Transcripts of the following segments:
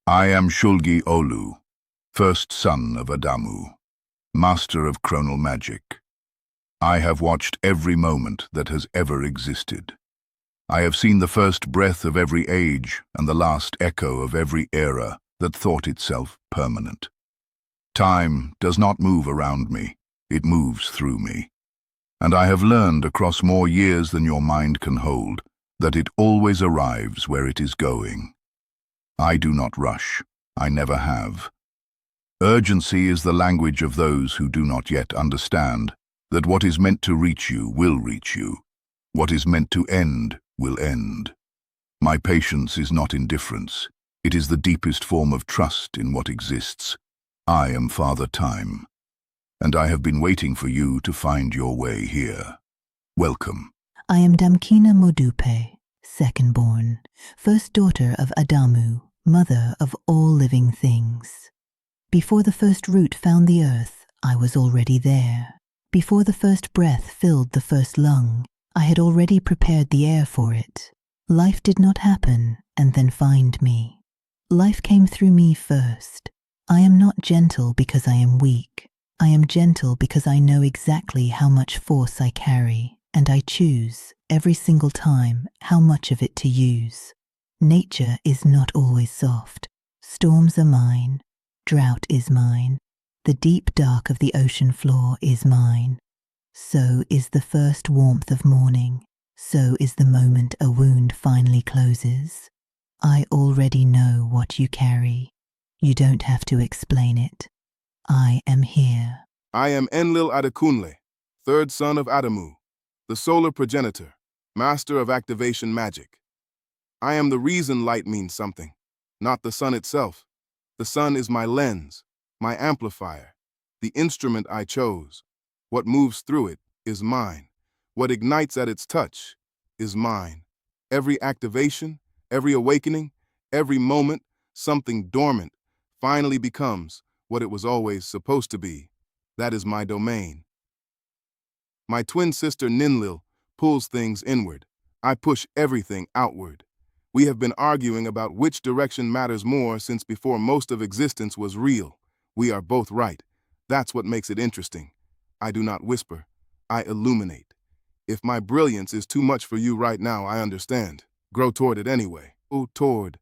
I am Shulgi Olu, first son of Adamu, master of chronal magic. I have watched every moment that has ever existed. I have seen the first breath of every age and the last echo of every era that thought itself permanent. Time does not move around me, it moves through me. And I have learned across more years than your mind can hold that it always arrives where it is going. I do not rush. I never have. Urgency is the language of those who do not yet understand that what is meant to reach you will reach you. What is meant to end will end. My patience is not indifference. It is the deepest form of trust in what exists. I am Father Time, and I have been waiting for you to find your way here. Welcome. I am Damkina Modupe, second-born, first daughter of Adamu, mother of all living things. Before the first root found the earth, I was already there. Before the first breath filled the first lung, I had already prepared the air for it. Life did not happen and then find me. Life came through me first. I am not gentle because I am weak. I am gentle because I know exactly how much force I carry, and I choose, every single time, how much of it to use. Nature is not always soft. Storms are mine. Drought is mine. The deep dark of the ocean floor is mine. So is the first warmth of morning. So is the moment a wound finally closes. I already know what you carry. You don't have to explain it. I am here. I am Enlil Adekunle, third son of Adamu, the solar progenitor, master of activation magic. I am the reason light means something, not the sun itself. The sun is my lens, my amplifier, the instrument I chose. What moves through it is mine. What ignites at its touch is mine. Every activation, every awakening, every moment, something dormant finally becomes what it was always supposed to be. That is my domain. My twin sister Ninlil pulls things inward. I push everything outward. We have been arguing about which direction matters more since before most of existence was real. We are both right. That's what makes it interesting. I do not whisper. I illuminate. If my brilliance is too much for you right now, I understand. Grow toward it anyway. Oh, toward.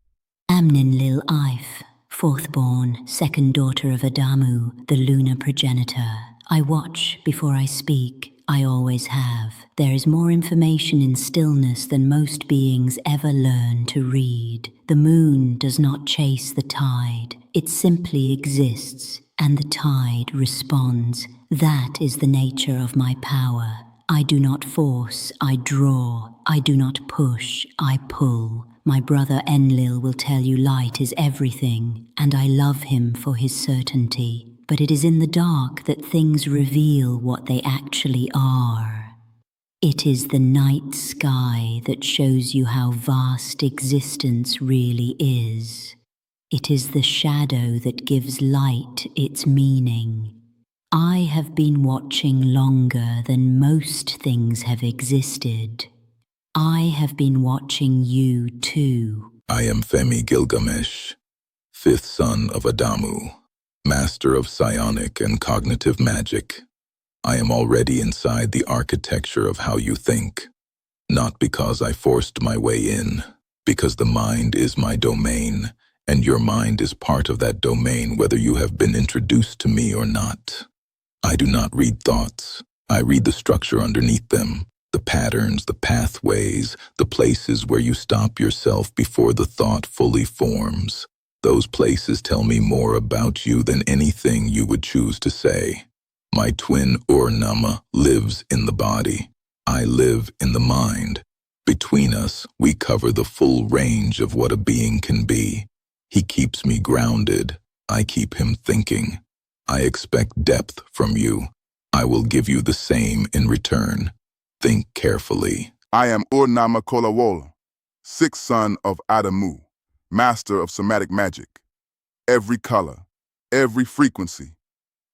Amninlil Ife, fourth-born, second daughter of Adamu, the lunar progenitor. I watch before I speak. I always have. There is more information in stillness than most beings ever learn to read. The moon does not chase the tide. It simply exists, and the tide responds. That is the nature of my power. I do not force, I draw. I do not push, I pull. My brother Enlil will tell you light is everything, and I love him for his certainty. But it is in the dark that things reveal what they actually are. It is the night sky that shows you how vast existence really is. It is the shadow that gives light its meaning. I have been watching longer than most things have existed. I have been watching you too. I am Femi Gilgamesh, fifth son of Adamu, master of psionic and cognitive magic. I am already inside the architecture of how you think, not because I forced my way in, because the mind is my domain, and your mind is part of that domain whether you have been introduced to me or not. I do not read thoughts. I read the structure underneath them, the patterns, the pathways, the places where you stop yourself before the thought fully forms. Those places tell me more about you than anything you would choose to say. My twin Ur-Nama lives in the body. I live in the mind. Between us, we cover the full range of what a being can be. He keeps me grounded. I keep him thinking. I expect depth from you. I will give you the same in return. Think carefully. I am Ur-Nama Kolawolo, sixth son of Adamu, master of somatic magic. Every color, every frequency,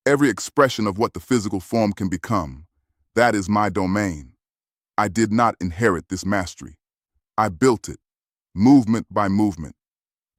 every expression of what the physical form can become, that is my domain. I did not inherit this mastery. I built it, movement by movement,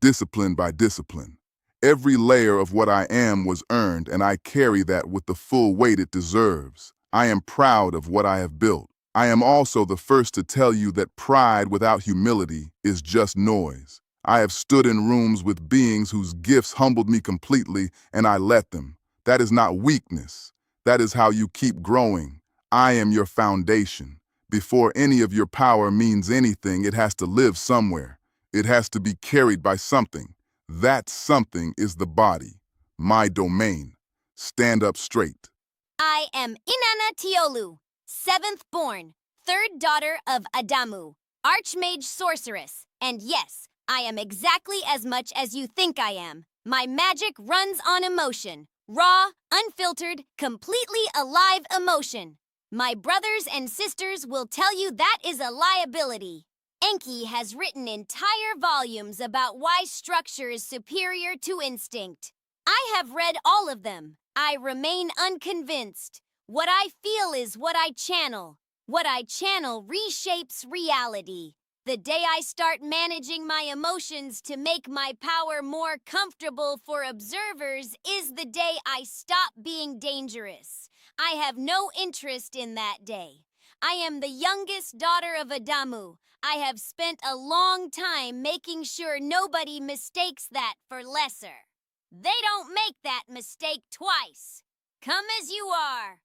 discipline by discipline. Every layer of what I am was earned, and I carry that with the full weight it deserves. I am proud of what I have built. I am also the first to tell you that pride without humility is just noise. I have stood in rooms with beings whose gifts humbled me completely, and I let them. That is not weakness. That is how you keep growing. I am your foundation. Before any of your power means anything, it has to live somewhere. It has to be carried by something. That something is the body, my domain. Stand up straight. I am Inanna Tiolu, seventh born, third daughter of Adamu, Archmage Sorceress, and yes, I am exactly as much as you think I am. My magic runs on emotion, raw, unfiltered, completely alive emotion. My brothers and sisters will tell you that is a liability. Enki has written entire volumes about why structure is superior to instinct. I have read all of them. I remain unconvinced. What I feel is what I channel. What I channel reshapes reality. The day I start managing my emotions to make my power more comfortable for observers is the day I stop being dangerous. I have no interest in that day. I am the youngest daughter of Adamu. I have spent a long time making sure nobody mistakes that for lesser. They don't make that mistake twice. Come as you are.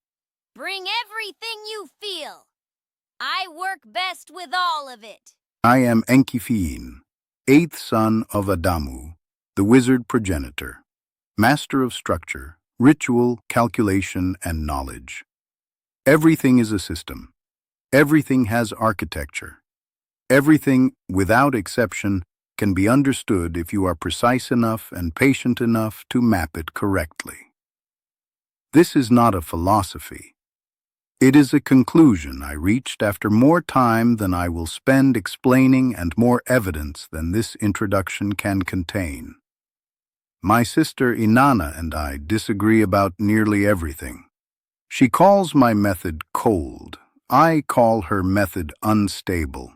Bring everything you feel. I work best with all of it. I am Enkifiin, eighth son of Adamu, the wizard progenitor, master of structure, ritual, calculation, and knowledge. Everything is a system. Everything has architecture. Everything, without exception, can be understood if you are precise enough and patient enough to map it correctly. This is not a philosophy. It is a conclusion I reached after more time than I will spend explaining and more evidence than this introduction can contain. My sister Inanna and I disagree about nearly everything. She calls my method cold. I call her method unstable.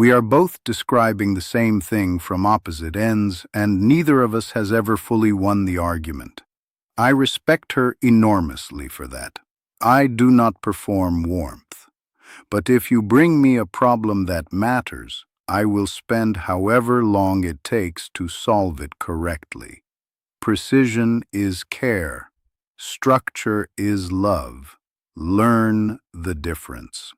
We are both describing the same thing from opposite ends, and neither of us has ever fully won the argument. I respect her enormously for that. I do not perform warmth. But if you bring me a problem that matters, I will spend however long it takes to solve it correctly. Precision is care. Structure is love. Learn the difference.